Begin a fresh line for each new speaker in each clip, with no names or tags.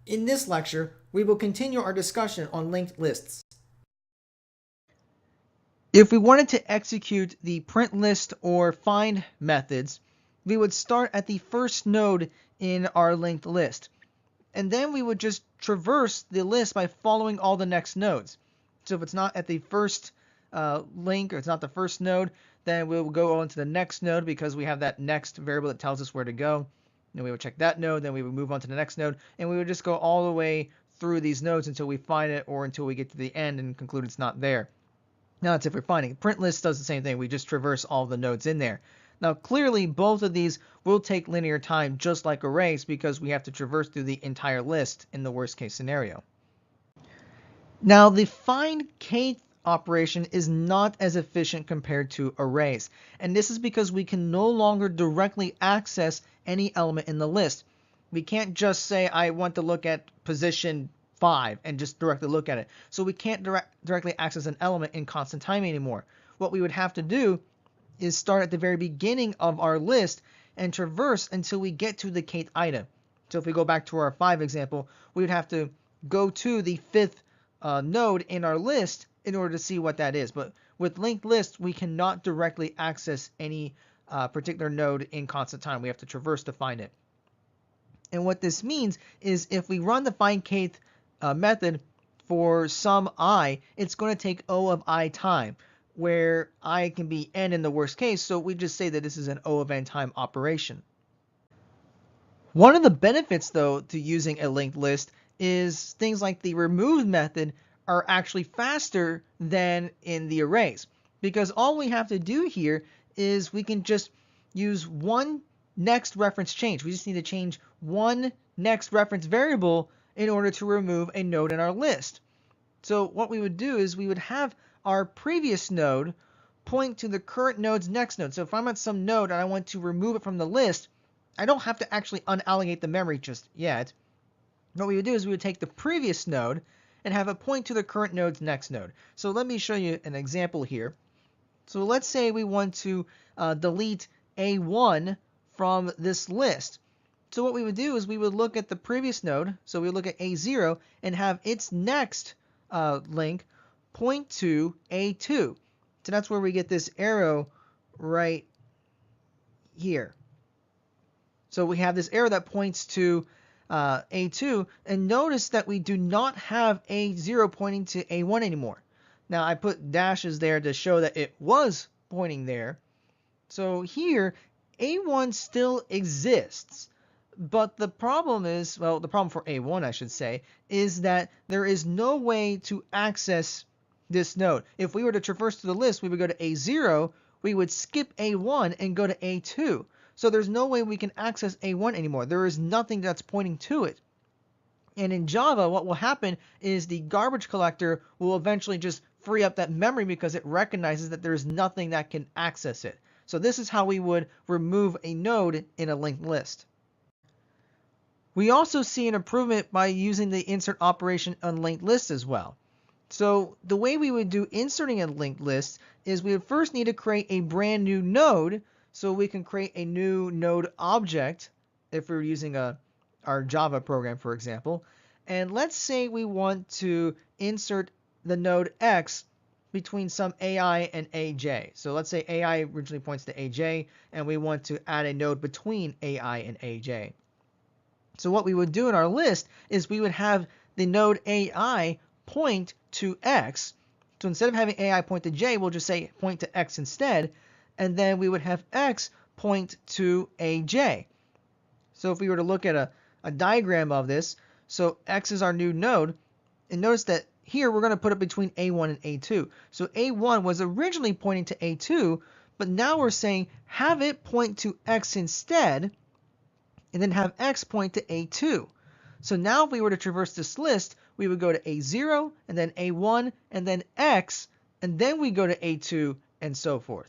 In this lecture, we will continue our discussion on linked lists. If we wanted to execute the print list or find methods, we would start at the first node in our linked list. And then we would just traverse the list by following all the next nodes. So if it's not at the first link, or it's not the first node, then we'll go on to the next node because we have that next variable that tells us where to go. Then we would check that node, then we would move on to the next node, and we would just go all the way through these nodes until we find it or until we get to the end and conclude it's not there. Now that's if we're finding it. Print list does the same thing. We just traverse all the nodes in there. Now clearly both of these will take linear time just like arrays because we have to traverse through the entire list in the worst case scenario. Now the find kth operation is not as efficient compared to arrays, and this is because we can no longer directly access any element in the list. We can't just say I want to look at position 5 and just directly look at it. So we can't directly access an element in constant time anymore. What we would have to do is start at the very beginning of our list and traverse until we get to the kth item. So if we go back to our 5 example, we would have to go to the 5th node in our list in order to see what that is. But with linked lists, we cannot directly access any particular node in constant time. We have to traverse to find it. And what this means is if we run the find kth method for some I, it's going to take O of I time, where I can be n in the worst case. So we just say that this is an O of n time operation. One of the benefits, though, to using a linked list is things like the remove method are actually faster than in the arrays, because all we have to do here is we can just use one next reference change. We just need to change one next reference variable in order to remove a node in our list. So what we would do is we would have our previous node point to the current node's next node. So if I'm at some node and I want to remove it from the list, I don't have to actually unallocate the memory just yet. What we would do is we would take the previous node and have it point to the current node's next node. So let me show you an example here. So let's say we want to delete A1 from this list. So what we would do is we would look at the previous node. So we would look at A0 and have its next link point to A2. So that's where we get this arrow right here. So we have this arrow that points to A2, and notice that we do not have A0 pointing to A1 anymore. Now I put dashes there to show that it was pointing there. So here, A1 still exists, but the problem is, well, the problem for A1, I should say, is that there is no way to access this node. If we were to traverse through the list, we would go to A0, we would skip A1 and go to A2. So there's no way we can access A1 anymore. There is nothing that's pointing to it. And in Java, what will happen is the garbage collector will eventually just free up that memory because it recognizes that there's nothing that can access it. So this is how we would remove a node in a linked list. We also see an improvement by using the insert operation on linked lists as well. So the way we would do inserting a linked list is we would first need to create a brand new node. So we can create a new node object if we're using our Java program, for example. And let's say we want to insert the node X between some AI and AJ. So let's say AI originally points to AJ, and we want to add a node between AI and AJ. So what we would do in our list is we would have the node AI point to X. So instead of having AI point to J, we'll just say point to X instead. And then we would have X point to AJ. So if we were to look at a diagram of this, so X is our new node, and notice that here we're going to put it between A1 and A2. So A1 was originally pointing to A2, but now we're saying have it point to X instead, and then have X point to A2. So now if we were to traverse this list, we would go to A0, and then A1, and then X, and then we go to A2, and so forth.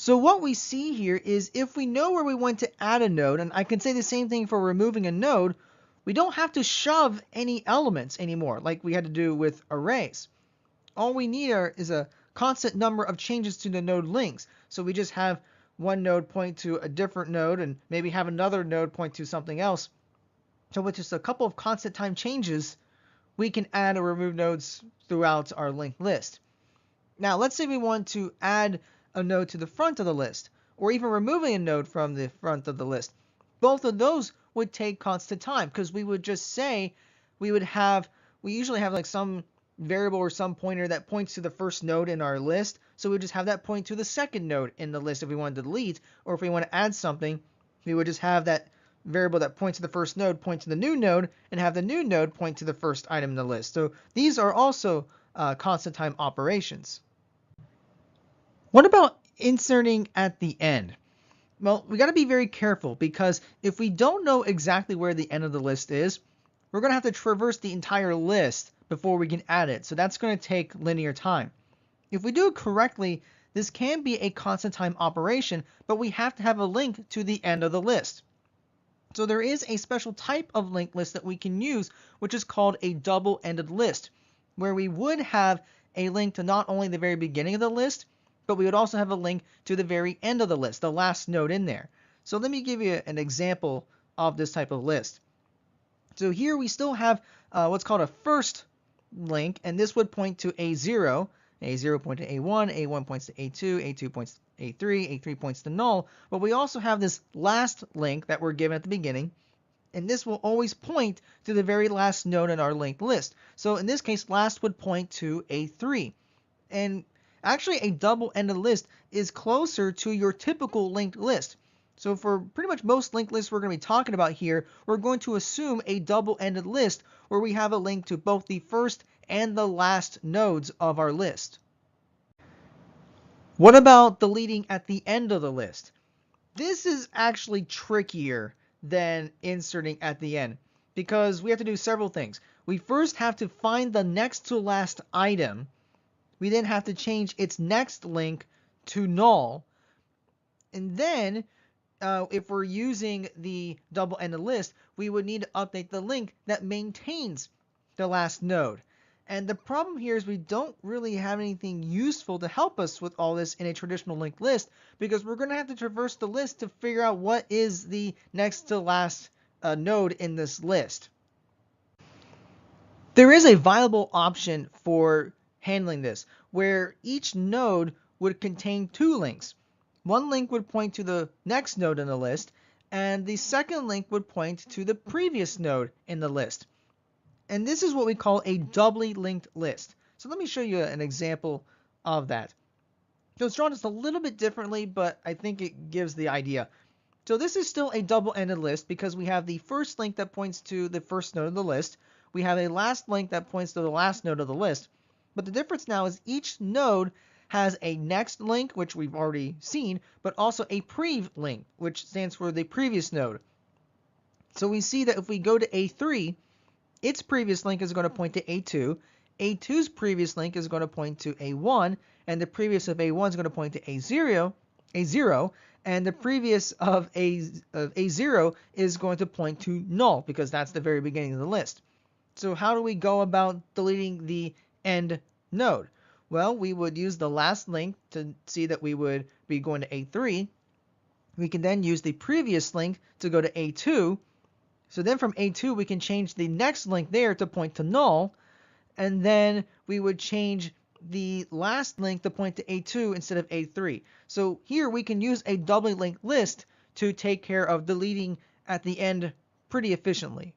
So what we see here is if we know where we want to add a node, and I can say the same thing for removing a node, we don't have to shove any elements anymore like we had to do with arrays. All we need is a constant number of changes to the node links. So we just have one node point to a different node and maybe have another node point to something else. So with just a couple of constant time changes, we can add or remove nodes throughout our linked list. Now, let's say we want to add a node to the front of the list, or even removing a node from the front of the list. Both of those would take constant time because we would just say we usually have like some variable or some pointer that points to the first node in our list. So we would just have that point to the second node in the list if we wanted to delete, or if we want to add something, we would just have that variable that points to the first node point to the new node and have the new node point to the first item in the list. So these are also constant time operations. What about inserting at the end? Well, we got to be very careful because if we don't know exactly where the end of the list is, we're going to have to traverse the entire list before we can add it. So that's going to take linear time. If we do it correctly, this can be a constant time operation, but we have to have a link to the end of the list. So there is a special type of linked list that we can use, which is called a double-ended list, where we would have a link to not only the very beginning of the list, but we would also have a link to the very end of the list, the last node in there. So let me give you an example of this type of list. So here we still have what's called a first link, and this would point to A0. A0 points to A1, A1 points to A2, A2 points to A3, A3 points to null. But we also have this last link that we're given at the beginning, and this will always point to the very last node in our linked list. So in this case, last would point to A3. And actually, a double-ended list is closer to your typical linked list. So for pretty much most linked lists we're going to be talking about here, we're going to assume a double-ended list where we have a link to both the first and the last nodes of our list. What about deleting at the end of the list? This is actually trickier than inserting at the end because we have to do several things. We first have to find the next to last item. We then have to change its next link to null. And then if we're using the double-ended list, we would need to update the link that maintains the last node. And the problem here is we don't really have anything useful to help us with all this in a traditional linked list because we're going to have to traverse the list to figure out what is the next to last node in this list. There is a viable option for handling this where each node would contain two links. One link would point to the next node in the list, and the second link would point to the previous node in the list. And this is what we call a doubly linked list. So let me show you an example of that. So it's drawn just a little bit differently, but I think it gives the idea. So this is still a double-ended list because we have the first link that points to the first node of the list. We have a last link that points to the last node of the list. But the difference now is each node has a next link, which we've already seen, but also a prev link, which stands for the previous node. So we see that if we go to A3, its previous link is going to point to A2. A2's previous link is going to point to A1, and the previous of A1 is going to point to A0, and the previous of A0 is going to point to null because that's the very beginning of the list. So how do we go about deleting the end node? Well, we would use the last link to see that we would be going to A3. We can then use the previous link to go to A2. So then from A2, we can change the next link there to point to null. And then we would change the last link to point to A2 instead of A3. So here we can use a doubly linked list to take care of deleting at the end pretty efficiently.